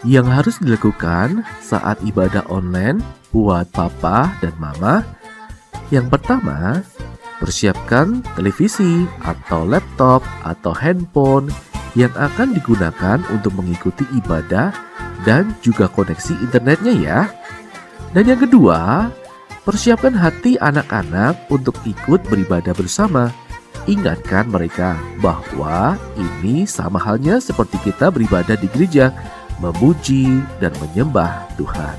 Yang harus dilakukan saat ibadah online buat papa dan mama. Yang pertama, persiapkan televisi atau laptop atau handphone yang akan digunakan untuk mengikuti ibadah dan juga koneksi internetnya ya. Dan yang kedua, persiapkan hati anak-anak untuk ikut beribadah bersama. Ingatkan mereka bahwa ini sama halnya seperti kita beribadah di gereja, memuji dan menyembah Tuhan.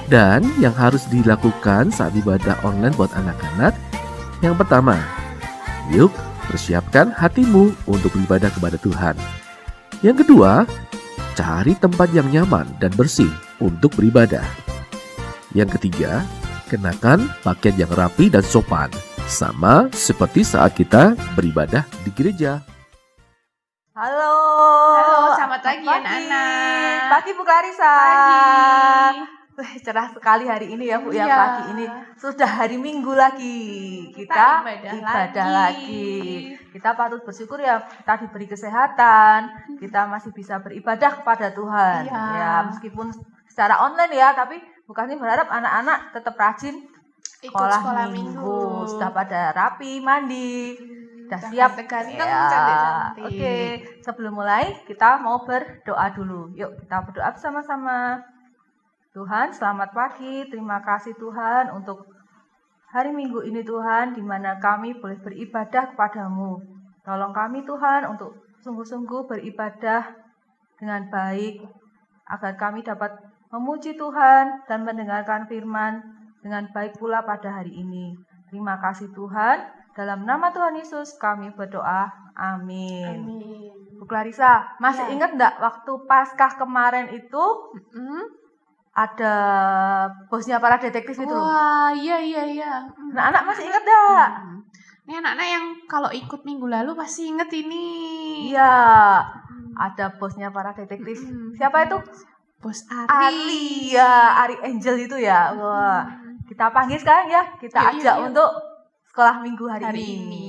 Dan yang harus dilakukan saat ibadah online buat anak-anak, yang pertama, yuk persiapkan hatimu untuk beribadah kepada Tuhan. Yang kedua, cari tempat yang nyaman dan bersih untuk beribadah. Yang ketiga, kenakan pakaian yang rapi dan sopan, sama seperti saat kita beribadah di gereja. Halo. Halo, selamat pagi anak-anak. Pagi Bu Clarissa. Pagi. Cerah sekali hari ini ya Bu ya, Iya. pagi ini. Sudah hari Minggu lagi. Kita ibadah lagi. Kita patut bersyukur ya, kita diberi kesehatan, kita masih bisa beribadah kepada Tuhan. Iya. Ya, meskipun secara online ya, tapi bukannya berharap anak-anak tetap rajin Ikut sekolah minggu. Sudah pada rapi, mandi. Sudah siap ganteng, ya. cantik-cantik. Oke, sebelum mulai kita mau berdoa dulu. Yuk kita berdoa bersama-sama. Tuhan, selamat pagi. Terima kasih Tuhan untuk hari Minggu ini Tuhan, di mana kami boleh beribadah kepadamu. Tolong kami Tuhan untuk sungguh-sungguh beribadah dengan baik, agar kami dapat memuji Tuhan dan mendengarkan firman dengan baik pula pada hari ini. Terima kasih Tuhan. Dalam nama Tuhan Yesus kami berdoa. Amin. Amin. Bu Clarissa, masih Ya. ingat enggak waktu Paskah kemarin itu ada bosnya para detektif itu loh? Wah, iya. Nah, anak masih ingat enggak? Ini anak-anak yang kalau ikut minggu lalu pasti inget ini. Iya, ada bosnya para detektif. Siapa itu? Bos Ari. Ya, Ari Angel itu ya. Wah, kita panggil sekarang ya. Kita Yuk, ajak yuk. untuk sekolah minggu hari ini.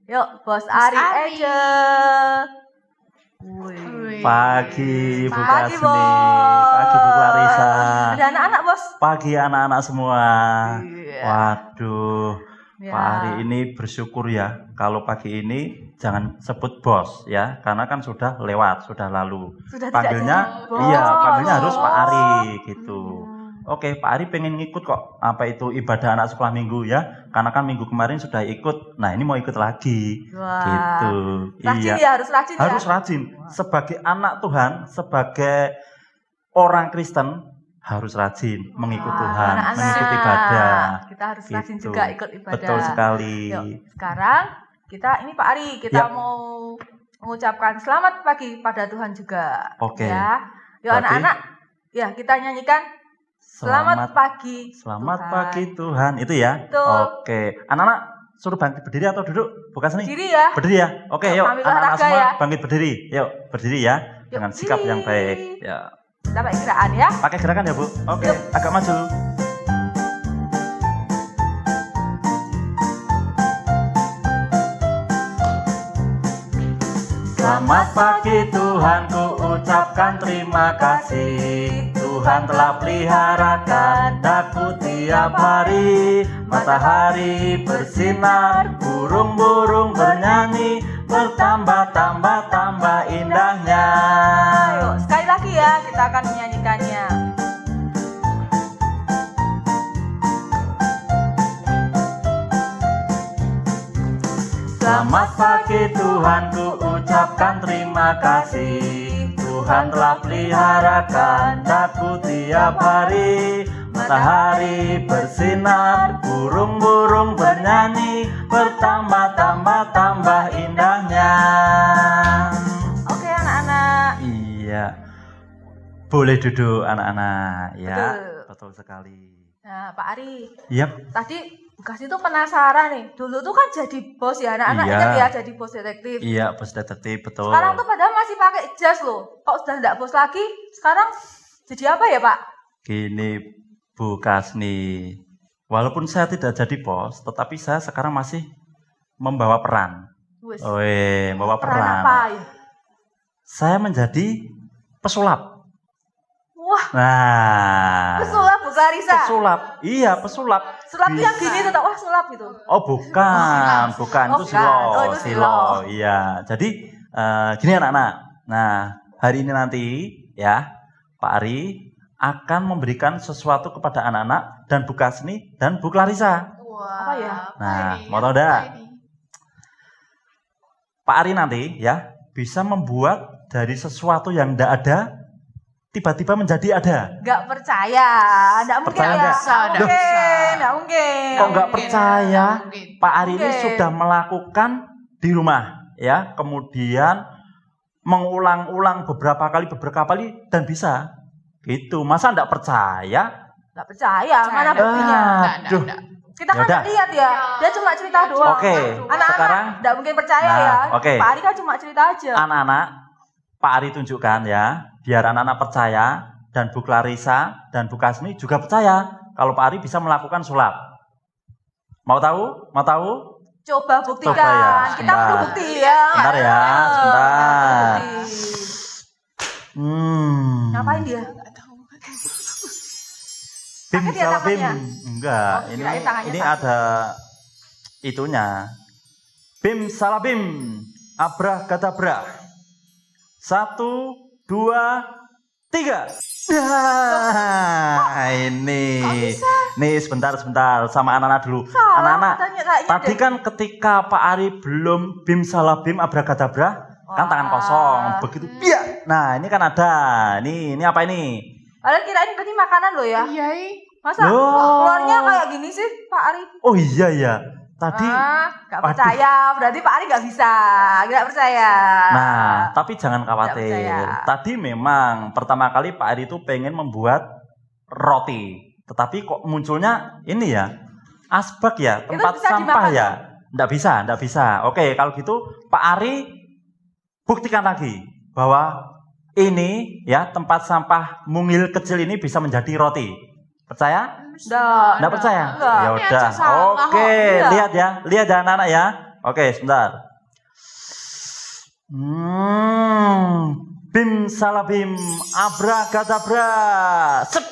Yuk, Bos Ari Angel. Wih. Pagi Bu Pagi, Kasni, Bos. pagi Bu Clarissa, Ada anak-anak, Bos. pagi anak-anak semua. Iya. Waduh, Ya. Pak Ari ini bersyukur ya. Kalau pagi ini jangan sebut bos ya, karena kan sudah lewat, sudah lalu. Sudah tidak Panggilnya, jadi bos. iya, panggilnya harus Pak Ari gitu. Oke, Pak Ari pengen ngikut kok. Apa itu ibadah anak sekolah minggu ya? Karena kan minggu kemarin sudah ikut. Nah ini mau ikut lagi. Wah. Gitu. Rajin ya, harus rajin Harus ya. rajin. Sebagai anak Tuhan, sebagai orang Kristen harus rajin mengikut Tuhan, anak-anak. mengikuti ibadah. Kita harus rajin Gitu. juga ikut ibadah. Betul sekali. Yuk, sekarang ini Pak Ari, kita Ya. mau mengucapkan selamat pagi pada Tuhan juga. Oke. Ya. Yuk Berarti- anak-anak, ya kita nyanyikan selamat pagi. Selamat Tuhan. pagi Tuhan. Itu ya. Betul. Oke. Anak-anak suruh bangkit berdiri atau duduk? Bukan sini. Berdiri ya. Berdiri ya. Oke, yuk. Ambil Anak-anak olahraga semua ya. bangkit berdiri. Yuk, berdiri ya. Yuk, Dengan sikap berdiri. yang baik. Ya. Kita pakai gerakan ya. Pakai gerakan ya, Bu. Oke, Yuk. agak maju. Selamat pagi Tuhan, ku ucapkan terima kasih. Tuhan telah peliharakan aku tiap hari. Matahari bersinar, burung-burung bernyanyi, bertambah-tambah indahnya. Yuk, sekali lagi ya kita akan menyanyikannya. Selamat pagi Tuhan, ku ucapkan terima kasih. Tuhan telah peliharakan aku tiap hari. Matahari bersinar, burung-burung bernyanyi, bertambah-tambah indahnya. Oke anak-anak. Iya, boleh duduk anak-anak ya. Betul. Betul sekali. Nah Pak Ari, Yap, tadi Bekasi tuh penasaran nih. Dulu tuh kan jadi bos ya anak-anak, Iya. ingat ya jadi bos detektif. iya bos detektif betul. Sekarang tuh padahal masih pakai jas loh. Kok sudah enggak bos lagi? Sekarang jadi apa ya Pak? Gini Bu Kasni, walaupun saya tidak jadi bos, tetapi saya sekarang masih membawa peran. Wes. Membawa Peran peran. apa ya? saya menjadi pesulap. Wah, Nah, pesulap Bu Clarissa. pesulap. Iya, pesulap. Sulap itu yang Bisa. gini tuh, tak? Wah, sulap gitu. Oh, bukan. Oh, Itu bukan. silo. Oh, itu silo. Iya. Jadi gini anak-anak. Nah, hari ini nanti ya, Pak Ari akan memberikan sesuatu kepada anak-anak dan Bu Kasni dan Bu Clarissa. Wah, Apa ya? Nah, ini? mau tahu dah? Apa ini? Pak Ari nanti ya bisa membuat dari sesuatu yang tidak ada tiba-tiba menjadi ada. Nggak percaya. Nggak mungkin Percaya ya. nggak? Nggak Loh. mungkin. Nggak mungkin. Kok nggak mungkin. percaya? Nggak mungkin. Pak Ari ini Oke. sudah melakukan di rumah ya, kemudian mengulang-ulang beberapa kali dan bisa. Gitu. Masa enggak percaya? Nggak percaya. Mana Nggak. buktinya? Aduh. Kita kan Yaudah. nggak lihat ya. Dia cuma cerita doang. Oke, Anak-anak sekarang nggak mungkin percaya Nah, ya. oke. Pak Ari kan cuma cerita aja. anak-anak Pak Ari tunjukkan ya, biar anak-anak percaya dan Bu Clarissa dan Bu Kasmi juga percaya kalau Pak Ari bisa melakukan sulap. Mau tahu? Mau tahu? Coba buktikan. Coba ya, Kita sebentar. perlu bukti ya. Sebentar ya, Ayo, sebentar. bukti. Ngapain Ngapain dia? Nggak tahu. Bim Sakit ya salah bim. tangannya? Enggak, Oh, kirain tangannya ini sakit. ada itunya. Bim salah bim. Abracadabra. 1, 2, 3. Nah, ini. Nih sebentar sama anak-anak dulu. Salah, Anak-anak, kayaknya tadi deh. kan ketika Pak Ari belum bim salah bim abracadabra, kan tangan Wah. kosong. Begitu biar. Nah, ini kan ada. Ini apa ini? Padahal kirain berarti makanan loh ya. Iya, Masa Loh. keluarnya kayak gini sih Pak Ari? Oh iya ya. Tadi Nggak Waduh. percaya. Berarti Pak Ari nggak bisa. Nggak percaya. Nah, tapi jangan khawatir. percaya. Tadi memang pertama kali Pak Ari itu pengen membuat roti. Tetapi kok munculnya ini ya, asbak ya, Itu tempat bisa sampah dimakan, ya. Nggak bisa. Oke, kalau gitu Pak Ari buktikan lagi bahwa ini ya tempat sampah mungil kecil ini bisa menjadi roti. Percaya? Nggak percaya? Enggak. Ya Ini udah. aja salah Oke, kok. Iya. lihat ya anak-anak ya. Oke, sebentar. Bim salah bim, abracadabra. Sep.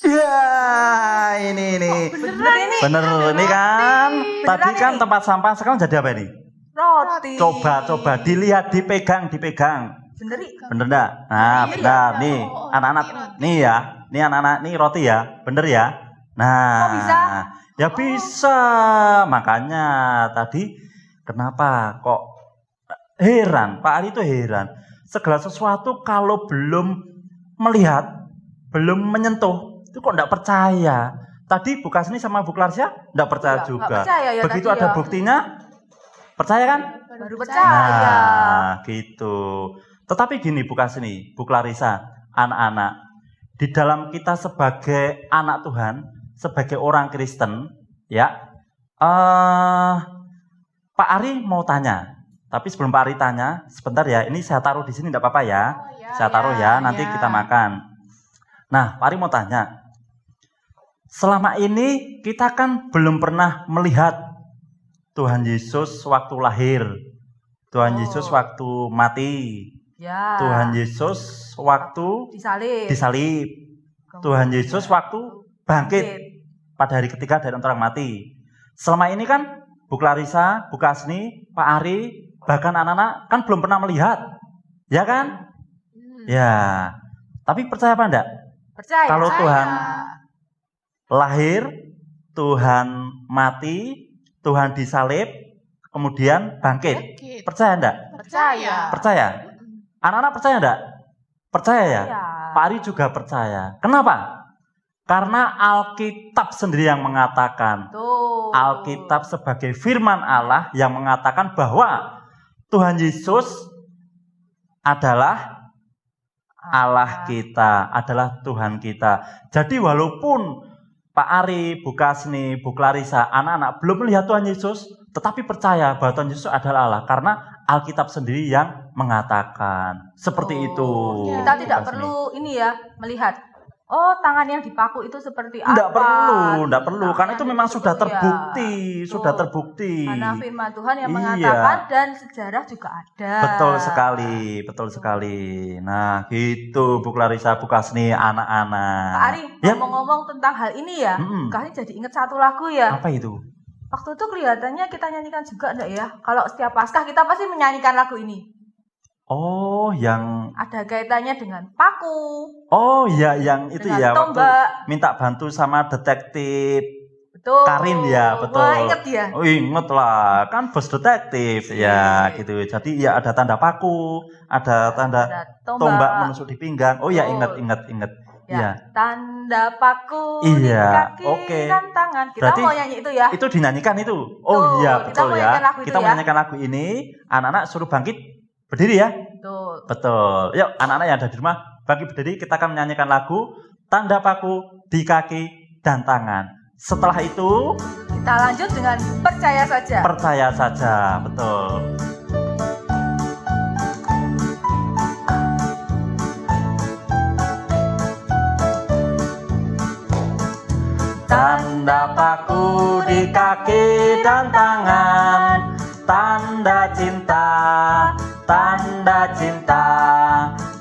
Ya, ini. Bener ini. Bener ini kan. Beneran Tadi kan ini. tempat sampah, sekarang jadi apa ini? Roti. Coba dilihat, dipegang. Bener ih. Bener enggak? Nah, Iya, benar. iya. Nih, Oh, anak-anak. roti. Nih ya. Nih anak-anak, nih roti ya. Bener ya? Nah. Kok bisa? Ya bisa. Makanya tadi kenapa kok heran? Pak Ari itu heran. Segala sesuatu kalau belum melihat, belum menyentuh, itu kok enggak percaya. Tadi Bu Kasni sama Bu Clarissa enggak percaya Nggak juga. percaya ya Begitu tadi ada ya. buktinya, percaya kan? Baru percaya. Nah, gitu. Tetapi gini Bu Kasni, Bu Clarissa, anak-anak, di dalam kita sebagai anak Tuhan, sebagai orang Kristen, ya, Pak Ari mau tanya. Tapi sebelum Pak Ari tanya, sebentar ya, ini saya taruh di sini tidak apa-apa ya. Saya taruh ya, nanti kita makan. Nah, Pak Ari mau tanya. Selama ini kita kan belum pernah melihat Tuhan Yesus waktu lahir. Tuhan Yesus waktu mati. Ya. Tuhan Yesus waktu disalib. disalib. Tuhan Yesus waktu bangkit pada hari ketiga dari antara orang mati. Selama ini kan Bu Clarissa, Bu Kasni, Pak Ari, bahkan anak-anak kan belum pernah melihat. Ya kan? Ya. Tapi percaya apa enggak? Percaya. Kalau Percaya. Tuhan lahir, Tuhan mati, Tuhan disalib, kemudian bangkit. Percaya enggak? Percaya. Percaya? Anak-anak percaya enggak? Percaya ya? Iya. Pak Ari juga percaya. Kenapa? Karena Alkitab sendiri yang mengatakan. Tuh. Alkitab sebagai firman Allah yang mengatakan bahwa Tuhan Yesus adalah Allah kita, adalah Tuhan kita. Jadi walaupun Pak Ari, Bu Kasni, Bu Clarissa, anak-anak belum melihat Tuhan Yesus, tetapi percaya bahwa Tuhan Yesus adalah Allah karena Alkitab sendiri yang mengatakan seperti itu. Kita tidak Bu Kasni. perlu ini ya melihat. oh tangan yang dipaku itu seperti Enggak apa? perlu, karena itu memang sudah gitu ya. sudah Tuh. terbukti. Karena firman Tuhan yang Iya. mengatakan dan sejarah juga ada. Betul sekali. Nah, gitu Bu Clarissa, Bu Kasni, anak-anak. Pak Ari, Ya. ngomong-ngomong tentang hal ini ya, Mm-mm. Kak Ari jadi ingat satu lagu ya. Apa itu? Waktu itu kelihatannya kita nyanyikan juga enggak ya? Kalau setiap Paskah kita pasti menyanyikan lagu ini. Oh, yang Ada kaitannya dengan paku, ya yang itu dengan ya waktu tombak. minta bantu sama detektif Betul. Karin ya, betul. Wah, inget ya? Oh, inget lah, kan bos detektif ya gitu. Jadi ya ada tanda paku, ada tanda Ada tombak menusuk di pinggang. Oh ya, Betul. inget. Ya, Ya. tanda paku Iya, di kaki oke. dan tangan. Kita Berarti mau nyanyi itu ya. Itu dinyanyikan itu. Tuh, Oh iya, kita betul mau ya. nyanyikan lagu itu Kita ya. menyanyikan lagu ini, anak-anak suruh bangkit berdiri ya. Betul. Betul. Yuk, anak-anak yang ada di rumah, bangkit berdiri, kita akan menyanyikan lagu Tanda Paku di Kaki dan Tangan. Setelah itu, Kita lanjut dengan percaya saja. percaya saja. Betul. Tanda paku di kaki dan tangan, tanda cinta, tanda cinta,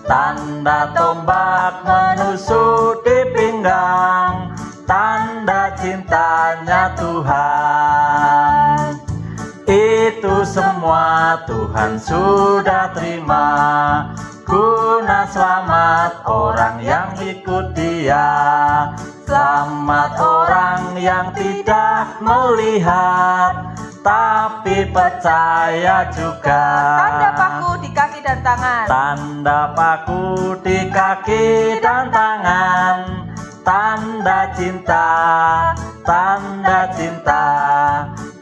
tanda tombak menusuk di pinggang, tanda cintanya Tuhan. Itu semua Tuhan sudah terima, guna selamat orang yang ikut Dia. Selamat orang yang tidak melihat, tapi percaya juga. Tanda paku di kaki dan tangan. Tanda paku di kaki dan tangan, tanda cinta, tanda cinta,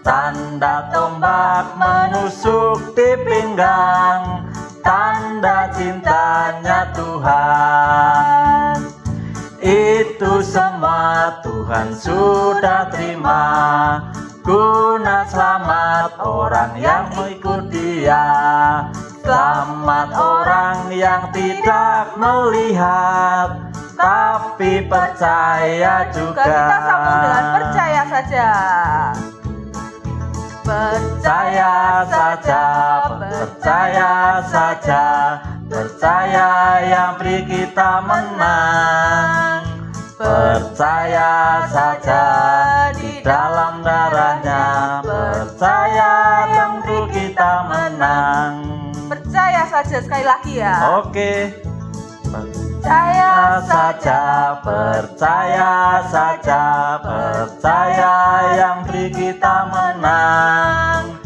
tanda tombak menusuk di pinggang, tanda cintanya Tuhan. Itu semua Tuhan sudah terima, guna selamat orang yang mengikut Dia. Selamat orang yang tidak melihat, tapi percaya juga. Kita sambung dengan percaya saja. Percaya saja, percaya saja, percaya yang beri kita menang. Percaya saja di dalam darahnya, percaya tentu kita menang. Percaya saja sekali lagi ya. Oke. Percaya saja, percaya saja, percaya yang beri kita menang.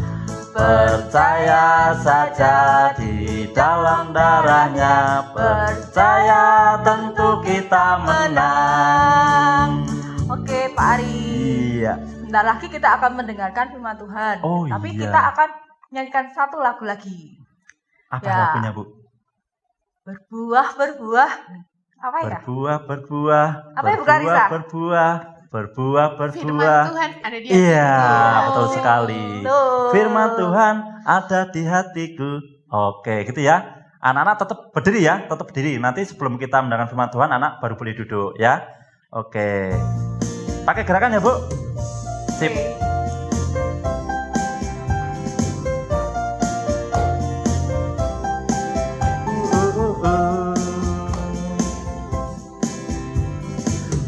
Percaya saja di dalam darahnya, percaya tentu kita menang. Oke Pak Ari. Iya. Bentar lagi kita akan mendengarkan firman Tuhan. Oh, Tapi iya. kita akan nyanyikan satu lagu lagi. Apa Ya. lagunya, Bu? Berbuah, berbuah. Apa ya? Berbuah. Apa ya, Bu Clarissa? Berbuah. Firman Tuhan ada di Iya, hatiku. betul sekali. Tuh. Firman Tuhan ada di hatiku. Oke, gitu ya. Anak-anak tetap berdiri ya, tetap berdiri. Nanti sebelum kita mendengarkan firman Tuhan, anak baru boleh duduk ya. Oke. Pakai gerakan ya, Bu. Sip.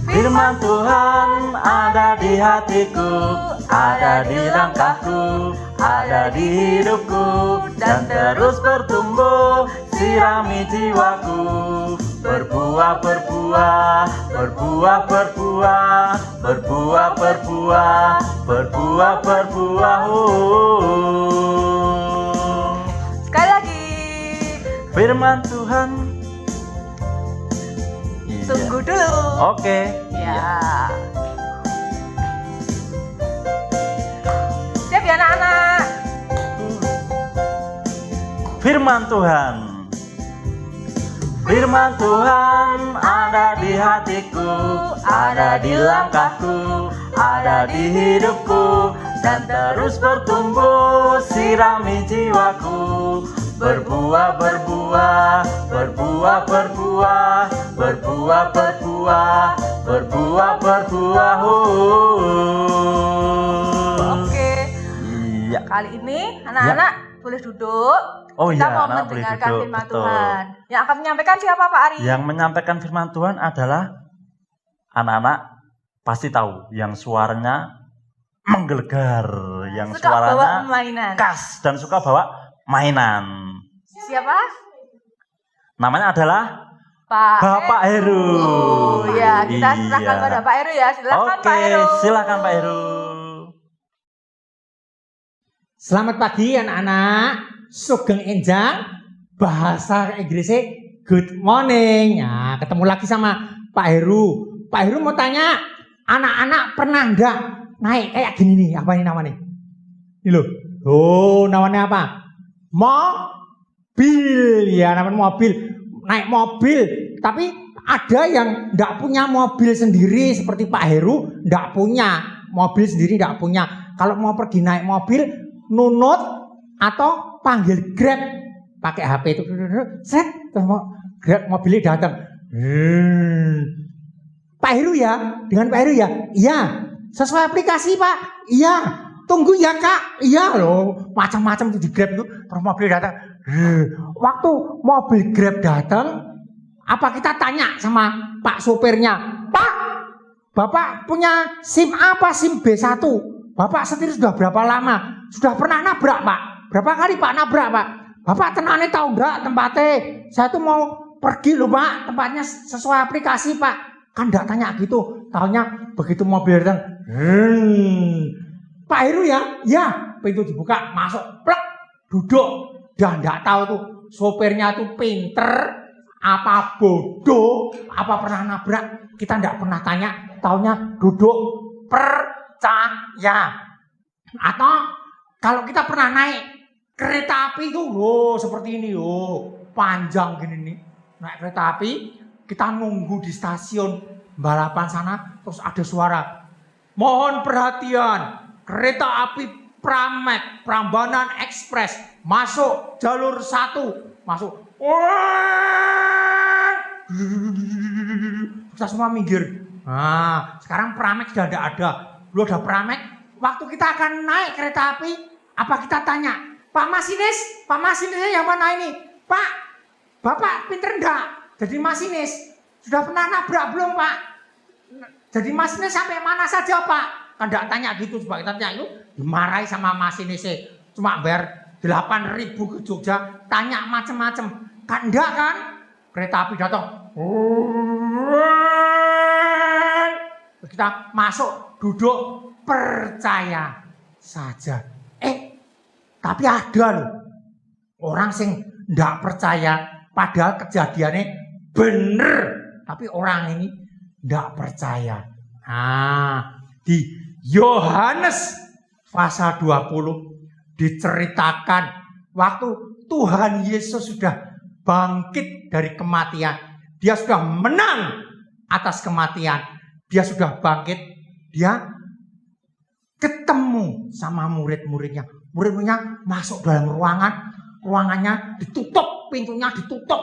Firman Tuhan ada di hatiku, ada di langkahku, ada di hidupku, dan terus bertumbuh, sirami jiwaku. Berbuah, berbuah, berbuah, berbuah, berbuah, berbuah, berbuah, berbuah. Sekali lagi. Firman Tuhan. Iya. Tunggu dulu. Oke. Ya. Siap ya anak-anak. Firman Tuhan. Firman Tuhan ada di hatiku, ada di langkahku, ada di hidupku, dan terus bertumbuh, sirami jiwaku. berbuah, berbuah, berbuah, berbuah, berbuah, berbuah, berbuah, berbuah. Oke. Iya. Kali ini anak-anak boleh duduk. Oh Kita iya, mau anak boleh mendengarkan duduk, firman betul. Tuhan. Yang akan menyampaikan siapa Pak Ari? Yang menyampaikan firman Tuhan adalah anak-anak pasti tahu yang suaranya menggelegar, yang Suka bawa suaranya mainan. khas dan suka bawa mainan. Siapa? Namanya adalah Pak Bapak Heru. Oh ya, kita serahkan Iya. pada Pak Heru ya. Silakan Pak Oke, Heru. silakan Pak Heru. Selamat pagi anak-anak. Sugeng enjang. Bahasa Inggrisnya good morning. Nah, ketemu lagi sama Pak Heru. Pak Heru mau tanya, anak-anak pernah enggak naik kayak gini nih? Apa ini namanya? Ini loh. Oh, namanya apa? Mobil. Ya, namanya mobil. Naik mobil. Tapi ada yang enggak punya mobil sendiri seperti Pak Heru, enggak punya mobil sendiri, enggak punya. Kalau mau pergi naik mobil, nunut atau panggil Grab pakai HP itu, set, terus Grab mobilnya datang. Pak Heru ya, dengan Pak Heru ya, iya, sesuai aplikasi Pak, iya, tunggu ya Kak, iya loh, macam-macam tuh di Grab itu, terus mobil datang. Waktu mobil Grab datang, apa kita tanya sama Pak sopirnya, Pak, Bapak punya SIM apa, SIM B1? Bapak setir sudah berapa lama? Sudah pernah nabrak Pak? Berapa kali Pak nabrak Pak? Bapak tenane tahu enggak tempatnya? Saya tuh mau pergi loh Pak, tempatnya sesuai aplikasi Pak. Kan enggak tanya gitu, taunya begitu mobil datang. Pak Heru ya? Ya, pintu dibuka, masuk, plek, duduk. Dan enggak tahu tuh sopirnya tuh pinter, apa bodoh, apa pernah nabrak. Kita enggak pernah tanya, taunya duduk, percaya. Atau kalau kita pernah naik kereta api itu, seperti ini, panjang gini nih. Naik kereta api, kita nunggu di stasiun balapan sana, terus ada suara, mohon perhatian, kereta api Pramet, Prambanan Express, masuk jalur 1, masuk. Kita semua minggir. Nah, sekarang Pramet sudah tidak ada. Dulu ada Pramet. Waktu kita akan naik kereta api, apa kita tanya, Pak Masinis yang mana ini? Pak, Bapak pinter enggak? Jadi masinis, sudah pernah nabrak belum Pak? Jadi masinis sampai mana saja Pak? Kan enggak tanya gitu, coba kita tanya itu, dimarahi sama masinisnya. Cuma bayar 8.000 ke Jogja, tanya macam-macam. Kan enggak kan? Kereta api datang. Kita masuk, duduk, percaya saja. Tapi ada loh orang sing ndak percaya padahal kejadiannya bener, tapi orang ini ndak percaya. Nah, di Yohanes pasal 20 diceritakan waktu Tuhan Yesus sudah bangkit dari kematian. Dia sudah menang atas kematian. Dia sudah bangkit. Dia ketemu sama murid-muridnya. Murid-muridnya masuk dalam ruangannya ditutup, pintunya ditutup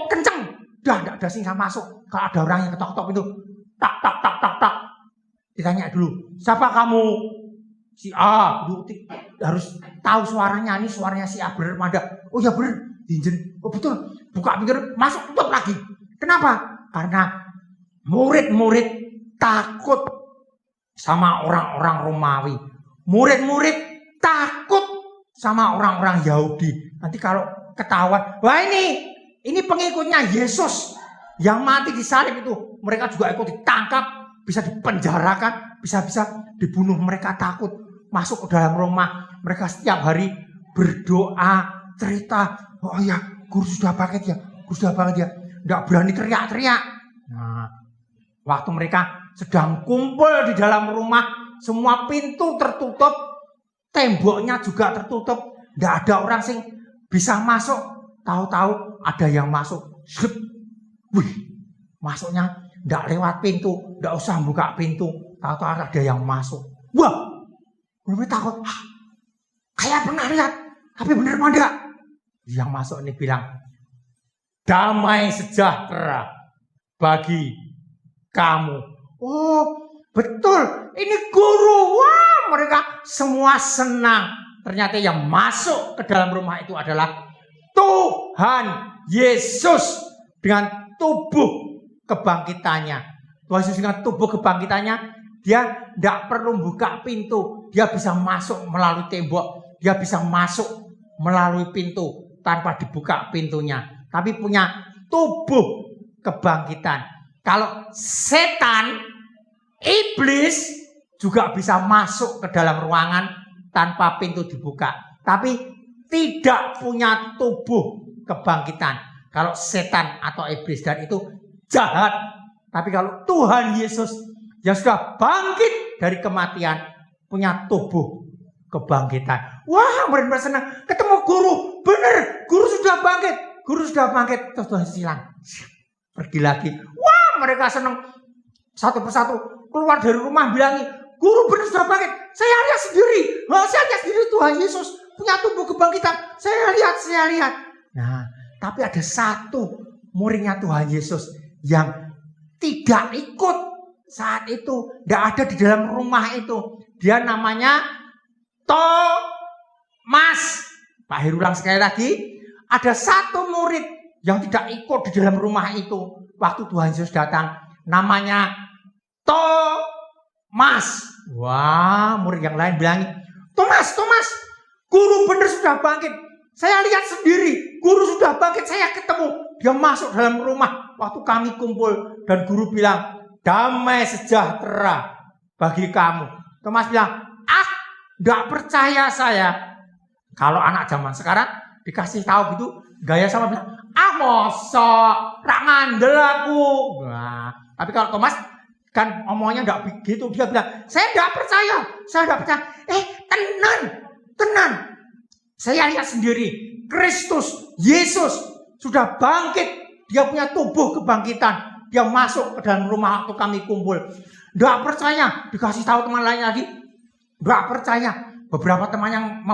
kenceng. Udah enggak ada sih yang masuk. Kalau ada orang yang ketok-ketok pintu, tak. Ditanya dulu, siapa kamu? Si A. Dulu harus tahu suaranya, ini suaranya si A bener mana? Oh ya bener, dinjen. Oh betul, buka pintu, masuk, tutup lagi. Kenapa? Karena murid-murid takut sama orang-orang Romawi. Murid-murid takut sama orang-orang Yahudi. Nanti kalau ketahuan, wah ini pengikutnya Yesus yang mati disalib itu. Mereka juga ikut ditangkap, bisa dipenjarakan, bisa-bisa dibunuh. Mereka takut masuk ke dalam rumah. Mereka setiap hari berdoa, cerita, oh ya guru sudah bangkit ya, nggak berani teriak-teriak. Nah, waktu mereka sedang kumpul di dalam rumah, semua pintu tertutup, temboknya juga tertutup, nggak ada orang sing bisa masuk. Tahu-tahu ada yang masuk, masuknya nggak lewat pintu, nggak usah buka pintu, tahu-tahu ada yang masuk. Wah, mereka takut, kayak pernah lihat, tapi bener apa enggak? Yang masuk ini bilang, damai sejahtera bagi kamu. Oh, betul. Ini guru. Wah, mereka semua senang. Ternyata yang masuk ke dalam rumah itu adalah Tuhan Yesus dengan tubuh kebangkitannya. Tuhan Yesus dengan tubuh kebangkitannya, dia tidak perlu buka pintu. Dia bisa masuk melalui tembok. Dia bisa masuk melalui pintu tanpa dibuka pintunya. Tapi punya tubuh kebangkitan. Kalau setan, iblis juga bisa masuk ke dalam ruangan tanpa pintu dibuka. Tapi tidak punya tubuh kebangkitan. Kalau setan atau iblis, dan itu jahat. Tapi kalau Tuhan Yesus yang sudah bangkit dari kematian, punya tubuh kebangkitan. Wah, murid-murid senang. Ketemu guru. Benar, guru sudah bangkit. Guru sudah bangkit. Terus Tuhan Yesus hilang. Pergi lagi. Wah, mereka senang. Satu persatu keluar dari rumah bilangi, guru benar sudah bangkit. Saya lihat sendiri. Saya lihat sendiri Tuhan Yesus punya tubuh kebangkitan. Saya lihat. Nah, tapi ada satu muridnya Tuhan Yesus yang tidak ikut saat itu. Tidak ada di dalam rumah itu. Dia namanya Thomas. Pak Heru ulang sekali lagi. Ada satu murid yang tidak ikut di dalam rumah itu waktu Tuhan Yesus datang. Namanya Thomas. Wah, murid yang lain bilang, Thomas, guru benar sudah bangkit. Saya lihat sendiri, guru sudah bangkit. Saya ketemu, dia masuk dalam rumah waktu kami kumpul. Dan guru bilang, damai sejahtera bagi kamu. Thomas bilang, tidak percaya saya. Kalau anak zaman sekarang dikasih tahu gitu, gaya sama bilang, mosok, rak ngandel aku. Nah, tapi kalau Thomas kan omongannya enggak begitu, dia bilang, saya enggak percaya. Tenan. Saya lihat sendiri, Kristus, Yesus sudah bangkit. Dia punya tubuh kebangkitan. Dia masuk ke dalam rumah waktu kami kumpul. Enggak percaya, dikasih tahu teman lain lagi. Enggak percaya. Beberapa teman yang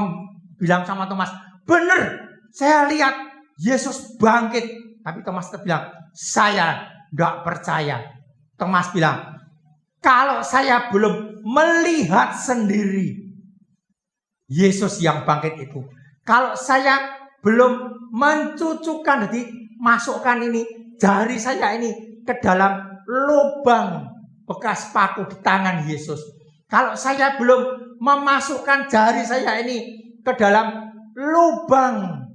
bilang sama Thomas, benar, saya lihat Yesus bangkit. Tapi Thomas bilang, saya enggak percaya. Thomas bilang, kalau saya belum melihat sendiri Yesus yang bangkit itu, kalau saya belum mencucukkan, jadi masukkan ini jari saya ini ke dalam lubang bekas paku di tangan Yesus, kalau saya belum memasukkan jari saya ini ke dalam lubang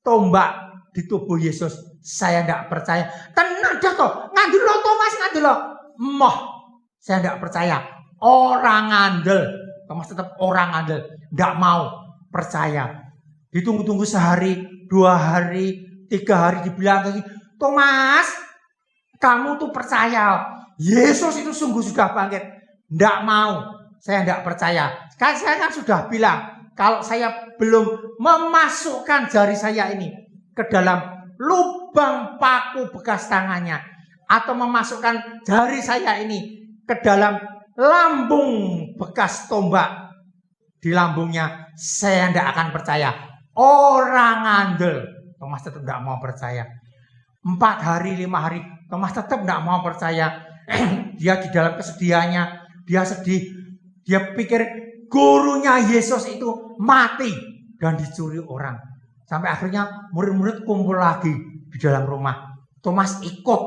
tombak di tubuh Yesus, saya tidak percaya. Tenang dah toh, ngandel lo Thomas, ngandel lo. Moh, saya tidak percaya. Orang ngandel, Thomas tetap orang ngandel, tidak mau percaya. Ditunggu-tunggu sehari, 2 hari, 3 hari, dibilang lagi, Thomas, kamu tuh percaya Yesus itu sungguh sudah bangkit. Tidak mau, saya tidak percaya. Kan saya kan sudah bilang, kalau saya belum memasukkan jari saya ini ke dalam lubang paku bekas tangannya, atau memasukkan jari saya ini ke dalam lambung bekas tombak di lambungnya, saya tidak akan percaya. Orang ngandel. Thomas tetap tidak mau percaya. 4 hari, 5 hari, Thomas tetap tidak mau percaya. Dia di dalam kesedihannya, dia sedih. Dia pikir gurunya Yesus itu mati dan dicuri orang. Sampai akhirnya murid-murid kumpul lagi di dalam rumah. Thomas ikut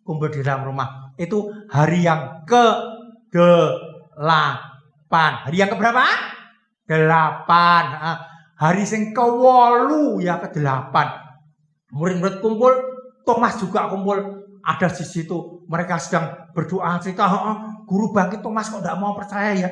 kumpul di dalam rumah. Itu hari yang ke-8. Hari yang keberapa? 8. Hari sing ke-8 ya ke-8. Murid-murid kumpul, Thomas juga kumpul. Ada di situ. Mereka sedang berdoa cerita, guru bangkit, Thomas kok tidak mau percaya ya.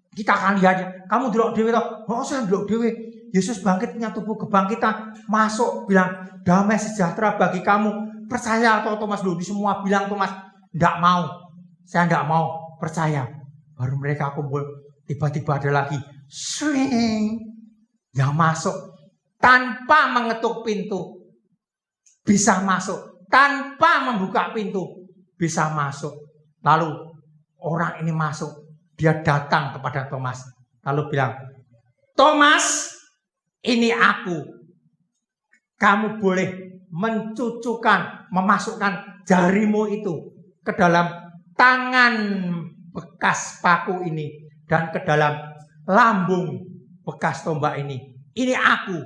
Kita akan lihat ya. Kamu delok dhewe toh? Saya delok dhewe. Yesus bangkit punya tubuh kebangkitan. Masuk bilang damai sejahtera bagi kamu. Percaya atau Thomas dulu? Semua bilang Thomas tidak mau. Saya tidak mau percaya. Baru mereka kumpul. Tiba-tiba ada lagi swing yang masuk tanpa mengetuk pintu. Bisa masuk tanpa membuka pintu. Bisa masuk. Lalu orang ini masuk. Dia datang kepada Thomas. Lalu bilang, Thomas, ini aku, kamu boleh mencucukkan, memasukkan jarimu itu ke dalam tangan bekas paku ini dan ke dalam lambung bekas tombak ini. Ini aku,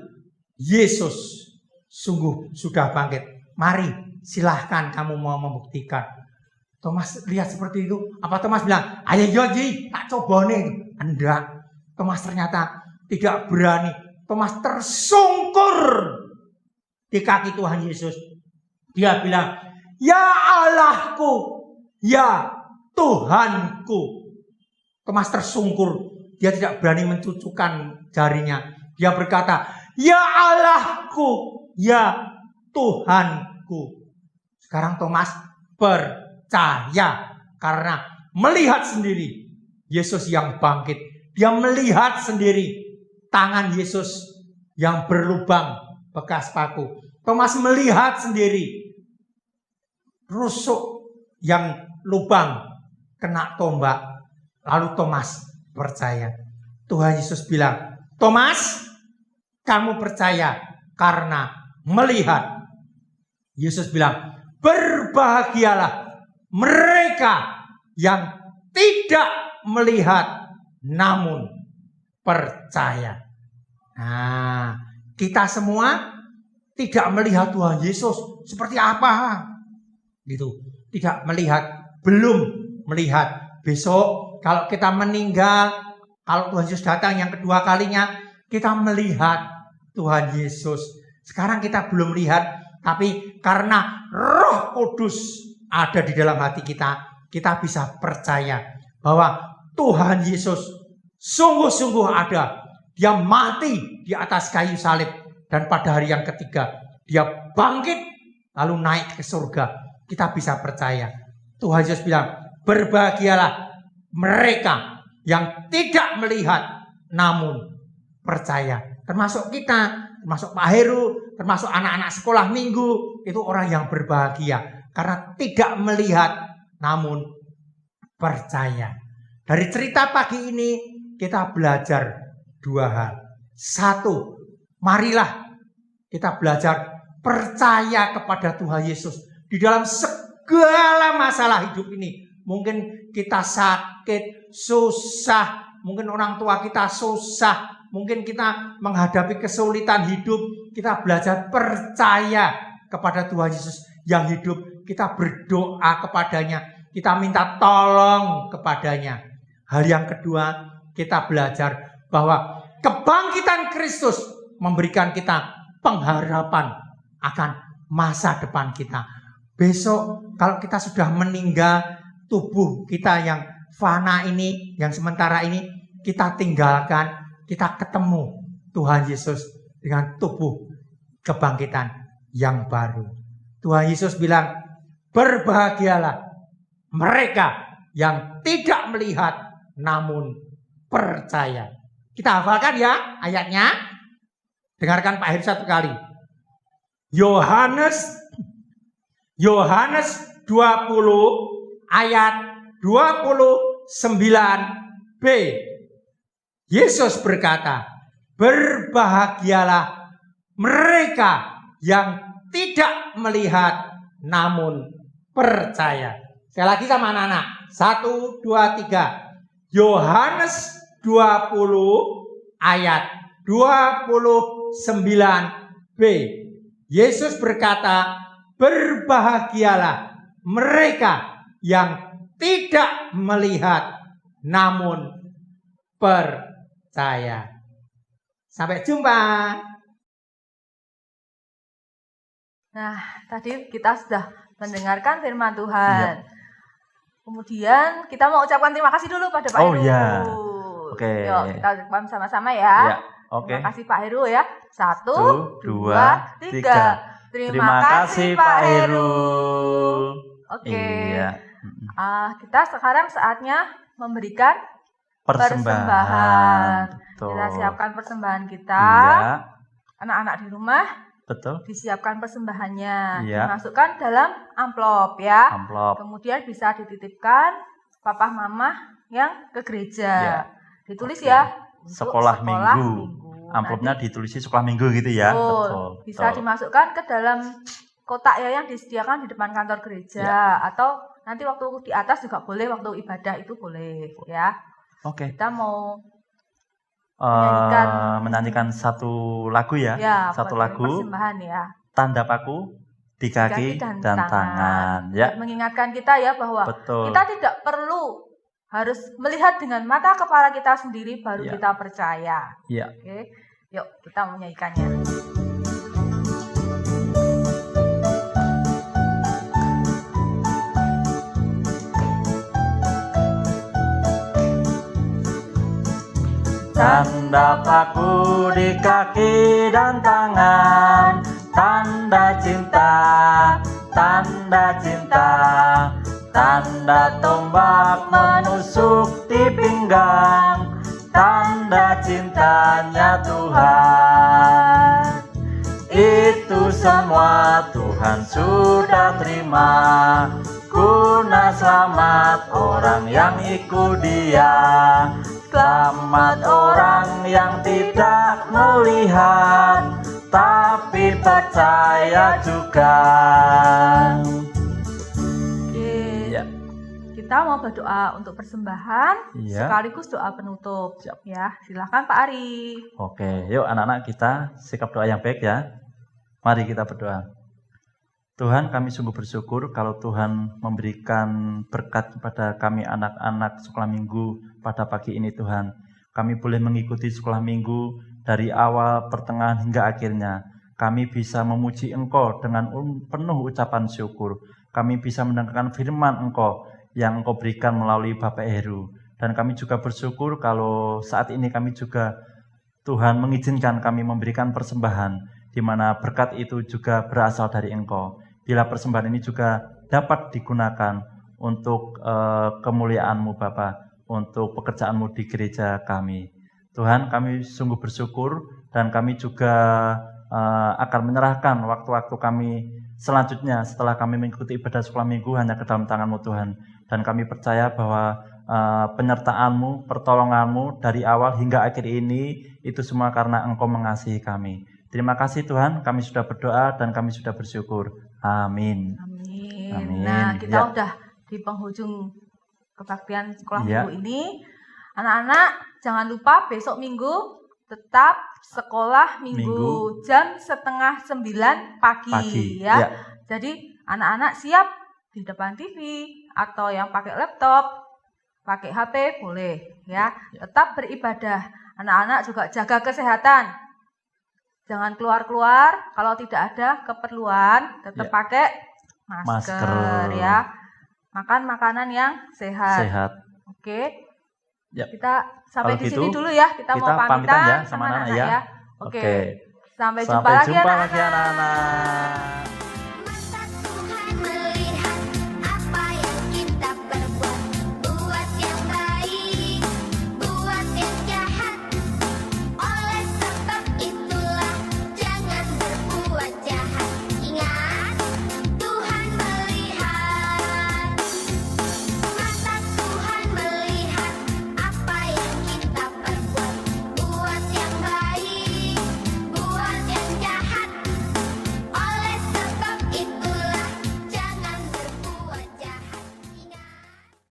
Yesus, sungguh sudah bangkit. Mari, silahkan kamu mau membuktikan. Thomas lihat seperti itu. Apa Thomas bilang, ayo Yoji, tak coba nih. Enggak. Thomas ternyata tidak berani. Thomas tersungkur di kaki Tuhan Yesus. Dia bilang, ya Allahku, ya Tuhanku. Thomas tersungkur. Dia tidak berani mencucukkan jarinya. Dia berkata, ya Allahku, ya Tuhanku. Sekarang Thomas percaya karena melihat sendiri Yesus yang bangkit. Dia melihat sendiri tangan Yesus yang berlubang bekas paku. Thomas melihat sendiri rusuk yang lubang kena tombak. Lalu Thomas percaya. Tuhan Yesus bilang, Thomas, kamu percaya karena melihat. Yesus bilang, berbahagialah mereka yang tidak melihat namun percaya. Nah, kita semua tidak melihat Tuhan Yesus seperti apa? Gitu. Tidak melihat, belum melihat. Besok kalau kita meninggal, kalau Tuhan Yesus datang yang kedua kalinya, kita melihat Tuhan Yesus. Sekarang kita belum lihat, tapi karena Roh Kudus ada di dalam hati kita, kita bisa percaya bahwa Tuhan Yesus sungguh-sungguh ada. Dia mati di atas kayu salib dan pada hari yang ketiga dia bangkit lalu naik ke surga. Kita bisa percaya. Tuhan Yesus bilang, berbahagialah mereka yang tidak melihat namun percaya. Termasuk kita, termasuk Pak Heru, termasuk anak-anak sekolah minggu, itu orang yang berbahagia karena tidak melihat namun percaya. Dari cerita pagi ini kita belajar dua hal. Satu, marilah kita belajar percaya kepada Tuhan Yesus di dalam segala masalah hidup ini. Mungkin kita sakit, susah, mungkin orang tua kita susah, mungkin kita menghadapi kesulitan hidup, kita belajar percaya kepada Tuhan Yesus yang hidup. Kita berdoa kepadanya, kita minta tolong kepadanya. Hal yang kedua, kita belajar bahwa kebangkitan Kristus memberikan kita pengharapan akan masa depan kita. Besok kalau kita sudah meninggal, tubuh kita yang fana ini, yang sementara ini, kita tinggalkan, kita ketemu Tuhan Yesus dengan tubuh kebangkitan yang baru. Tuhan Yesus bilang, berbahagialah mereka yang tidak melihat namun percaya. Kita hafalkan ya ayatnya. Dengarkan Pak Heru satu kali. Yohanes 20 ayat 29b. Yesus berkata, berbahagialah mereka yang tidak melihat namun percaya. Sekali lagi sama anak-anak. 1, 2, 3. Yohanes 20 ayat 29b. Yesus berkata, berbahagialah mereka yang tidak melihat namun percaya. Sampai jumpa. Nah, tadi kita sudah mendengarkan firman Tuhan. Ya. Kemudian kita mau ucapkan terima kasih dulu pada Pak Heru. Ya. Oke. Yuk, kita ucapkan sama-sama ya. Oke. Terima kasih Pak Heru ya. 1, 2, 3. Terima kasih Pak Heru. Oke. Iya. Kita sekarang saatnya memberikan persembahan. Betul. Kita siapkan persembahan kita. Iya. Anak-anak di rumah. Betul. Disiapkan persembahannya. Iya. Dimasukkan dalam amplop ya. Amplop. Kemudian bisa dititipkan papa mama yang ke gereja. Iya. Ditulis Oke. ya. Sekolah minggu. Amplopnya ditulisi sekolah minggu gitu ya. Betul. Bisa dimasukkan ke dalam kotak ya yang disediakan di depan kantor gereja atau nanti waktu di atas juga boleh, waktu ibadah itu boleh ya. Oke. Kita mau menyanyikan satu lagu ya. Satu lagu. Persembahan ya. Tanda paku di kaki dan tangan. Ya. Mengingatkan kita ya bahwa kita tidak perlu harus melihat dengan mata kepala kita sendiri baru kita percaya. Iya. Oke. Yuk, kita menyanyikannya. Tanda paku di kaki dan tangan, tanda cinta, tanda cinta. Tanda tombak menusuk di pinggang, tanda cintanya Tuhan. Itu semua Tuhan sudah terima, guna selamat orang yang ikut Dia. Selamat orang yang tidak melihat, tapi percaya juga. Kita mau berdoa untuk persembahan sekaligus doa penutup. Ya, silakan Pak Ari. Oke, yuk anak-anak kita sikap doa yang baik ya. Mari kita berdoa. Tuhan, kami sungguh bersyukur kalau Tuhan memberikan berkat kepada kami anak-anak sekolah minggu pada pagi ini Tuhan. Kami boleh mengikuti sekolah minggu dari awal, pertengahan hingga akhirnya. Kami bisa memuji Engkau dengan penuh ucapan syukur. Kami bisa mendengarkan firman Engkau yang Engkau berikan melalui Bapak Heru. Dan kami juga bersyukur kalau saat ini kami juga Tuhan mengizinkan kami memberikan persembahan, di mana berkat itu juga berasal dari Engkau. Bila persembahan ini juga dapat digunakan untuk kemuliaan-Mu Bapa, untuk pekerjaan-Mu di gereja kami. Tuhan, kami sungguh bersyukur dan kami juga akan menyerahkan waktu-waktu kami selanjutnya setelah kami mengikuti ibadah sekolah minggu hanya ke dalam tangan-Mu Tuhan. Dan kami percaya bahwa penyertaan-Mu, pertolongan-Mu dari awal hingga akhir ini itu semua karena Engkau mengasihi kami. Terima kasih Tuhan, kami sudah berdoa dan kami sudah bersyukur. Amin. Amin. Nah, kita udah di penghujung kebaktian sekolah minggu ini. Anak-anak, jangan lupa besok minggu tetap sekolah minggu jam 8:30 pagi. Ya. Jadi anak-anak siap di depan TV atau yang pakai laptop, pakai HP boleh ya. Tetap beribadah. Anak-anak juga jaga kesehatan. Jangan keluar-keluar kalau tidak ada keperluan, tetap pakai masker ya. Makan makanan yang sehat. Oke. Kita sampai di sini dulu ya. Kita mau pamitan ya sama anak-anak ya. Oke. Sampai jumpa lagi anak-anak.